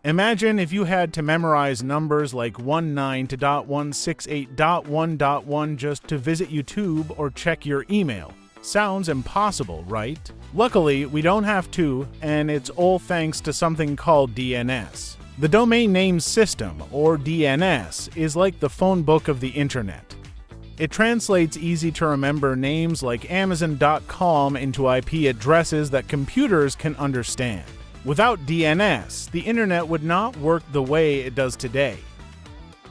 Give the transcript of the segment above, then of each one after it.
Imagine if you had to memorize numbers like 19 to .168.1.1 just to visit YouTube or check your email. Sounds impossible, right? Luckily, we don't have to, and it's all thanks to something called DNS. The Domain Name System, or DNS, is like the phone book of the internet. It translates easy-to-remember names like Amazon.com into IP addresses that computers can understand. Without DNS, the internet would not work the way it does today.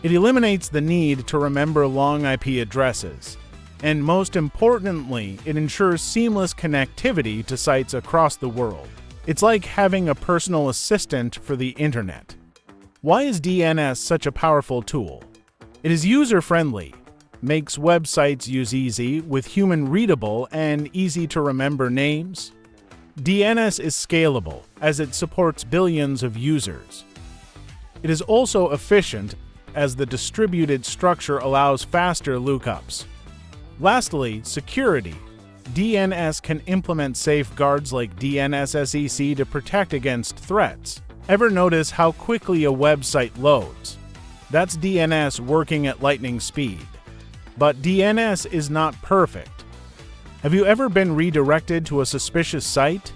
It eliminates the need to remember long IP addresses. And most importantly, it ensures seamless connectivity to sites across the world. It's like having a personal assistant for the internet. Why is DNS such a powerful tool? It is user-friendly, makes websites use easy with human-readable and easy-to-remember names. DNS is scalable, as it supports billions of users. It is also efficient, as the distributed structure allows faster lookups. Lastly, security. DNS can implement safeguards like DNSSEC to protect against threats. Ever notice how quickly a website loads? That's DNS working at lightning speed. But DNS is not perfect. Have you ever been redirected to a suspicious site?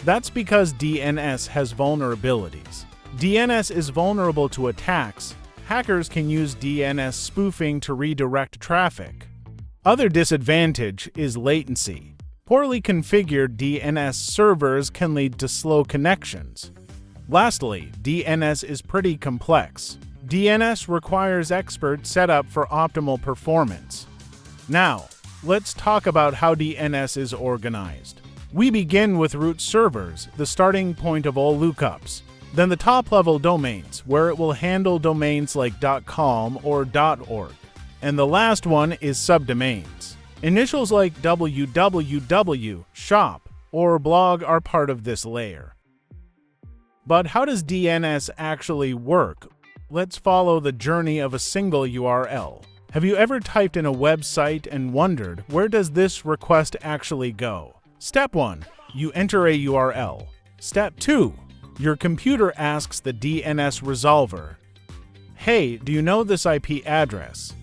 That's because DNS has vulnerabilities. DNS is vulnerable to attacks. Hackers can use DNS spoofing to redirect traffic. Other disadvantage is latency. Poorly configured DNS servers can lead to slow connections. Lastly, DNS is pretty complex. DNS requires expert setup for optimal performance. Now, let's talk about how DNS is organized. We begin with root servers, the starting point of all lookups. Then the top-level domains, where it will handle domains like .com or .org. And the last one is subdomains. Initials like www, shop, or blog are part of this layer. But how does DNS actually work? Let's follow the journey of a single URL. Have you ever typed in a website and wondered, where does this request actually go? Step 1. You enter a URL. Step 2. Your computer asks the DNS resolver, "Hey, do you know this IP address?"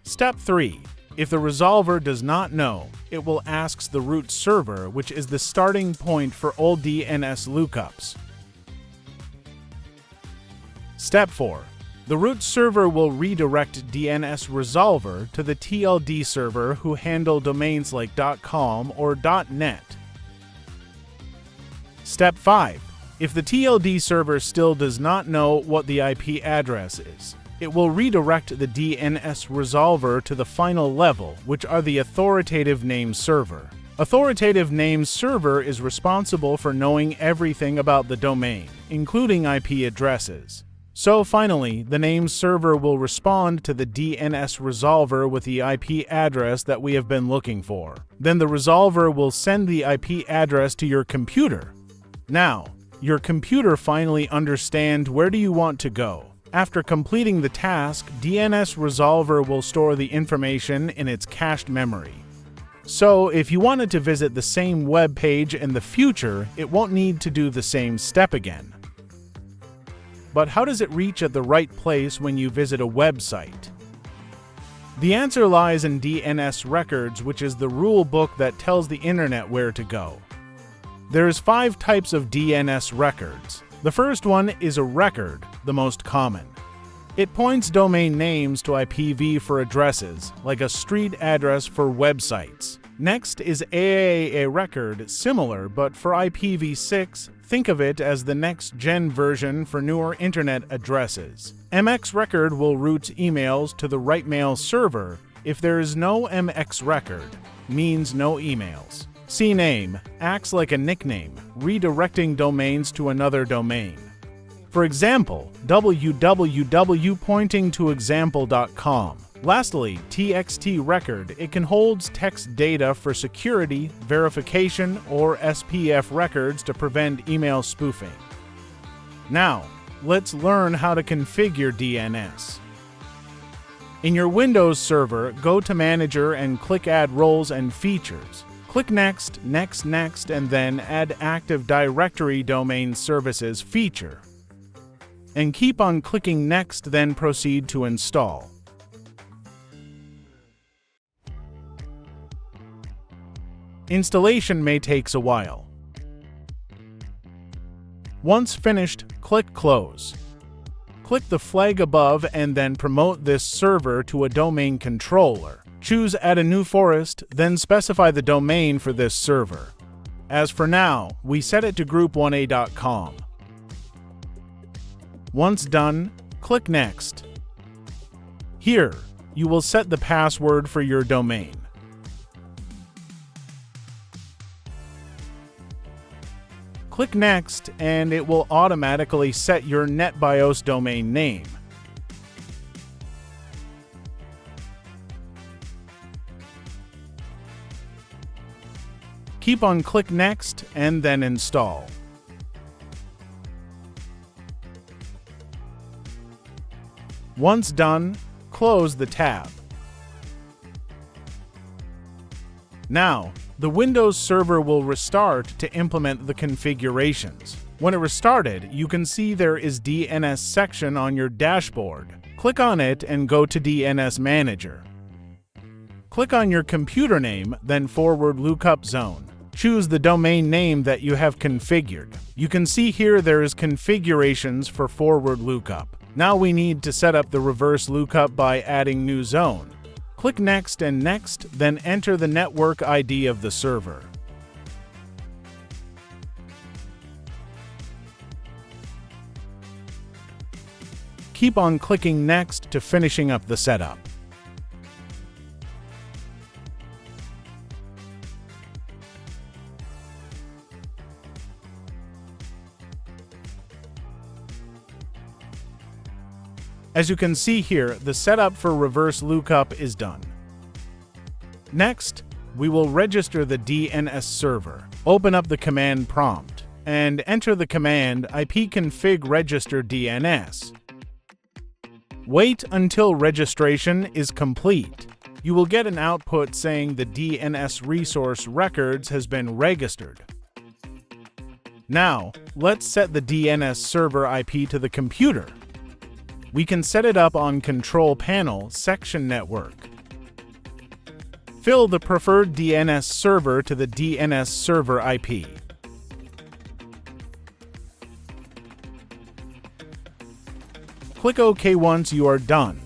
Step 3. If the resolver does not know, it will ask the root server, which is the starting point for all DNS lookups. Step 4. The root server will redirect DNS resolver to the TLD server who handle domains like .com or .net. Step 5. If the TLD server still does not know what the IP address is, it will redirect the DNS resolver to the final level, which are the authoritative name server. Authoritative name server is responsible for knowing everything about the domain, including IP addresses. So finally, the name server will respond to the DNS resolver with the IP address that we have been looking for. Then the resolver will send the IP address to your computer. Now, your computer finally understands where do you want to go. After completing the task, DNS resolver will store the information in its cached memory. So if you wanted to visit the same web page in the future, it won't need to do the same step again. But how does it reach at the right place when you visit a website? The answer lies in DNS records, which is the rule book that tells the internet where to go. There's 5 types of DNS records. The first one is a record, the most common. It points domain names to IPv for addresses, like a street address for websites. Next is AAA record, similar, but for IPv6, think of it as the next-gen version for newer internet addresses. MX record will route emails to the right mail server. If there is no MX record, means no emails. CNAME acts like a nickname, redirecting domains to another domain. For example, www pointing to example.com. Lastly, TXT record. It can hold text data for security, verification, or SPF records to prevent email spoofing. Now, let's learn how to configure DNS. In your Windows server, go to Manager and click Add Roles and Features. Click Next, Next, Next, and then Add Active Directory Domain Services feature. And keep on clicking Next, then proceed to install. Installation may take a while. Once finished, click Close. Click the flag above and then promote this server to a domain controller. Choose Add a new forest, then specify the domain for this server. As for now, we set it to group1a.com. Once done, click Next. Here, you will set the password for your domain. Click Next and it will automatically set your NetBIOS domain name. Keep on click Next and then install. Once done, close the tab. Now, the Windows server will restart to implement the configurations. When it restarted, you can see there is DNS section on your dashboard. Click on it and go to DNS Manager. Click on your computer name, then forward lookup zone. Choose the domain name that you have configured. You can see here there is configurations for forward lookup. Now we need to set up the reverse lookup by adding new zone. Click Next and Next, then enter the network ID of the server. Keep on clicking Next to finishing up the setup. As you can see here, the setup for reverse lookup is done. Next, we will register the DNS server. Open up the command prompt and enter the command ipconfig register DNS. Wait until registration is complete. You will get an output saying the DNS resource records has been registered. Now, let's set the DNS server IP to the computer. We can set it up on Control Panel Section Network. Fill the preferred DNS server to the DNS server IP. Click OK once you are done.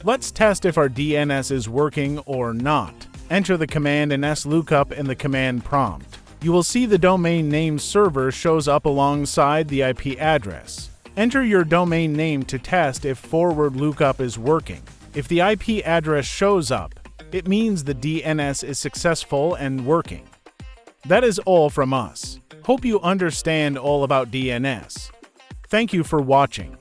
Let's test if our DNS is working or not. Enter the command nslookup in the command prompt. You will see the domain name server shows up alongside the IP address. Enter your domain name to test if forward lookup is working. If the IP address shows up, it means the DNS is successful and working. That is all from us. Hope you understand all about DNS. Thank you for watching.